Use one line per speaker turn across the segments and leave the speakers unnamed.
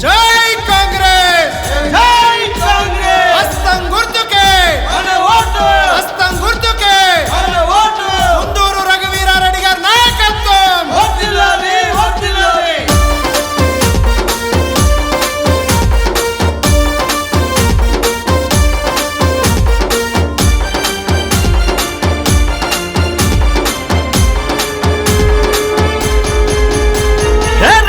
జై కాంగ్రెస్
జై కాంగ్రెస్
హస్తం గుర్తుకే
మన ఓటు
హస్తం గుర్తుకే
మన ఓటు
కుందూరు రఘువీరారెడ్డి గారి నాయకత్వం
వర్ధిల్లాలి వర్ధిల్లాలి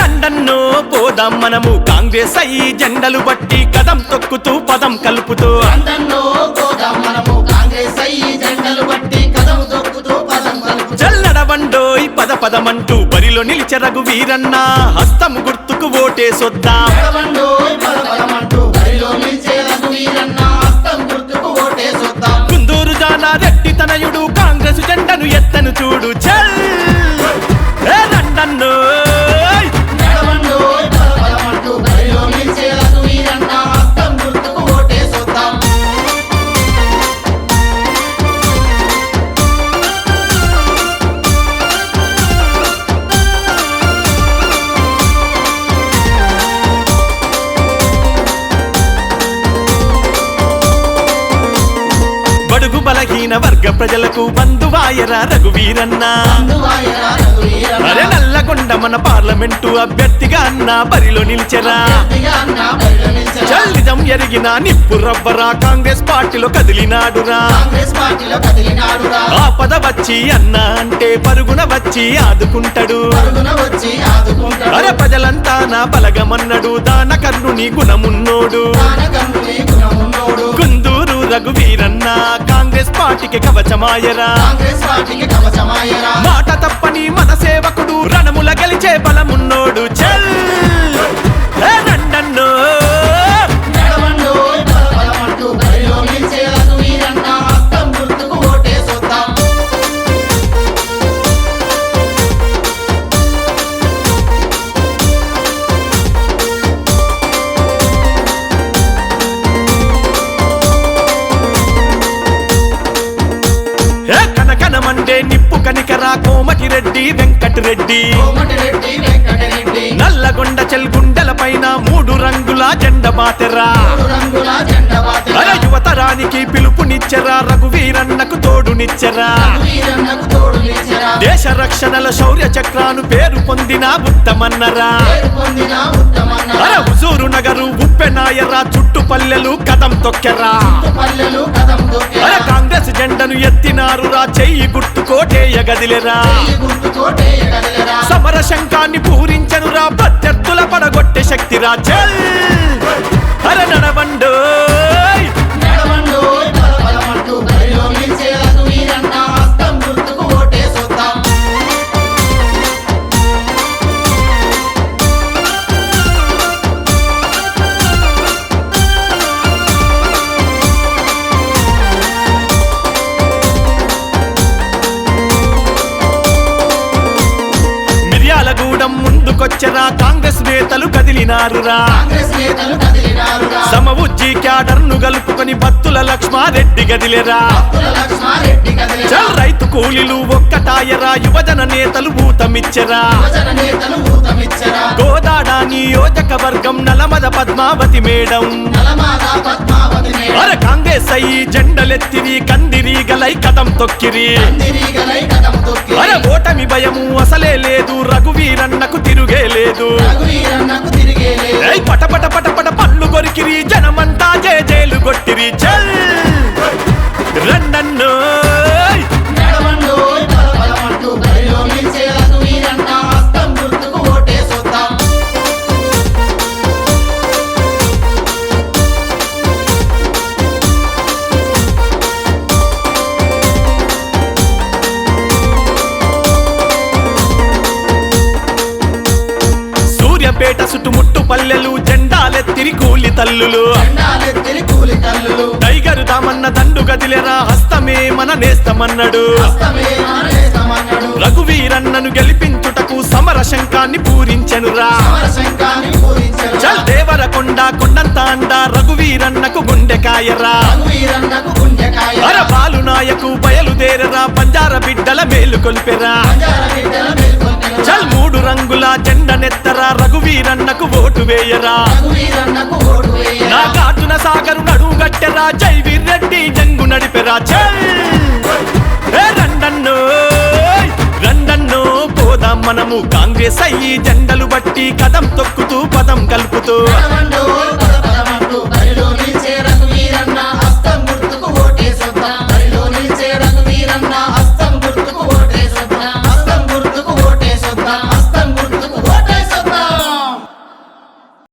రండన్నో పోదాం మనము కాంగ్రెస్ అయ్యి జెండలు బట్టి కదం తొక్కుతూ పదం కలుపుతూ
అందన్నో గోదాం మనము కాంగ్రెస్ అయ్యి జెండలు బట్టి కదం తొక్కుతూ పదం కలుపు
జల్లడవండోయ్ పద పదమంటూ బరిలో నిలిచే రఘువీరన్న హస్తం గుర్తుకు ఓటేసొద్దాం
నడవండోయ్ పదపదమంటూ బరిలో నిలిచే రఘువీరన్న హస్తం గుర్తుకు ఓటేసొద్దాం
కుందూరు జానారెడ్డి తనయుడు కాంగ్రెస్ జెండను ఎత్తను చూడు చల్ రండన్నోయ్
నడవండోయ్ పదపదమంటూ బరిలో నిలిచే రఘువీరన్న హస్తం గుర్తుకు ఓటేసొద్దాం
బడుగు బలహీన వర్గ ప్రజలకు బంధువాయరా రఘువీరన్న
అందువాయరా రఘువీరన్న
అరే నల్లగొండ మన పార్లమెంటు అభ్యర్థిగా అన్న బరిలో నిలిచెరా
గట్టిగా అన్న బరిలో నిలిచెరా.
చల్లిదం ఎరిగిన నిప్పు రవ్వరా కాంగ్రెస్ పార్టీలో కదిలినాడురా
కాంగ్రెస్ పార్టీలో కదిలినాడురా
ఆపద వచ్చి అన్న అంటే పరుగున వచ్చి ఆదుకుంటాడు
పరుగున వచ్చి ఆదుకుంటాడు
అరే ప్రజలంతా నా బలగమన్నడు దాన కర్ణుని గుణమున్నోడు
దానకన్నుని గుణమున్నోడు
కుందూరు రఘువీరన్న కాంగ్రెస్ పార్టీకి కవచమాయరా
కాంగ్రెస్ పార్టీకి కవచమాయరా
మాట తప్పని మన సేవకుడు రణముల గెలిచే బలమున్నోడు చల్ రండన్నో
నడవండోయ్ పదపదమంటూ బరిలో నిలిచే రఘువీరన్న హస్తం గుర్తుకు ఓటేసొద్దాం
కనకనమండే నిప్పు కనికరా కోమటిరెడ్డి వెంకటరెడ్డి
కోమటిరెడ్డి వెంకటరెడ్డి
నల్లగొండ చెల్గుండెల పైన 3 రంగుల జెండ బాతెరా
మూడు రంగుల జెండా బాతెరా.
అరే యువతరానికి పిలుపునిచ్చెరా రఘువీరన్నకు తోడునిచ్చెరా
రఘువీరన్నకు తోడు నిలిచెరా.
దేశ రక్షణల శౌర్య చక్రాను పేరు పొందిన ఉత్తమన్నరా
పేరు పొందిన ఉత్తమన్న
అరే హుజూరు నగరు ఉప్పెనాయరా చుట్టుపల్లెలు కదం తొక్కెరా
పల్లెలు కదం దొక్కెరా.
అరే కాంగ్రెస్ జెండను ఎత్తినారురా చెయ్యి గుర్తు కోటేయగదిలెరా
ఈ గుర్తు కోటేయగలిగరా.
సమర శంఖాన్ని పూరించనురా ప్రత్యర్థుల పడగొట్టే శక్తిరా చల్ అరే నడవండోయ్
నడవండోయ్ పదపదమంటూ బరిలో నిలిచే రఘువీరన్న హస్తం గుర్తుకు ఓటేసొద్దాం
మిర్యాలగూడెం ముందుకొచ్చరా కాంగ్రెస్ నేతలు కదిలినారురా
కాంగ్రెస్ నేతలు కదిలినారురా.
సమవుజ్జి క్యాడర్ను గలుపుకొని భక్తుల లక్ష్మారెడ్డి గదిలేరా
భక్తుల లక్ష్మారెడ్డి కదిలిరా.
చల్ రైతు కూలీలు ఒక్కటాయరా యువజన నేతలు ఊతమిచ్చరా
యువజన నేతలు ఊతమిచ్చరా.
గోదాడ నియోజకవర్గం నలమద పద్మావతి మేడం
నలమాద పద్మావతి మేడం.
అరే కాంగ్రెస్ అయ్యి జెండలెత్తిరి కందిరీగలై కదం తొక్కిరి
కందిరీగలై కదం తొక్కిరి.
అరే ఓటమి భయము అసలే లేదు రఘువీరన్నకు తిరుగే లేదు
రఘువీరన్నకు తిరిగే లేదు.
ఏయ్ పట పట పట పట పళ్ళు కొరికిరి జనమంతా జేజేలు కొట్టిరి చల్ రండన్నోయ్
నడవండోయ్ పదపదమంటూ బరిలో నిలిచే రఘువీరన్న హస్తం గుర్తుకు ఓటేసొద్దాం
సూర్యపేట చుట్టుముట్టు పల్లెలు జెండాలెత్తిరి కూలి తల్లులు
జెండాలెత్తిరి కూలి తల్లులు.
టైగరు దామన్న దండు గదిలేరా హస్తమే మన నేస్తమన్నడు
హస్తమే ఆనేస్తమన్నడు.
రఘువీరన్నను గెలిపించుటకు సమర శంఖాన్ని పూరించెనురా
సమర శంఖాన్ని పూరించెనురా.
చల్ దేవరకొండ కొండంత అండ రఘువీరన్నకు గుండెకాయరా
రఘువీరన్నకు గుండెకాయ.
అర బాలు నాయకు బయలుదేరరా బంజార బిడ్డల మేలు కొల్పెరా
బంజారా బిడ్డల మేల్కొల్పెనురా.
చల్ 3 రంగుల జెండనే జెండనెత్తరా రఘువీరన్నకు ఓటు వేయరా
రఘువీరన్నకు ఓటు వేయరా.
నాగార్జున సాగరు నడువు గట్టెరా జైవీర్ రెడ్డి జంగు నడిపెరా చల్ ఏ రండన్నో రండన్నో పోదాం మనము కాంగ్రెస్ అయ్యి జెండలు బట్టి కదం తొక్కుతూ పదం కలుపుతూ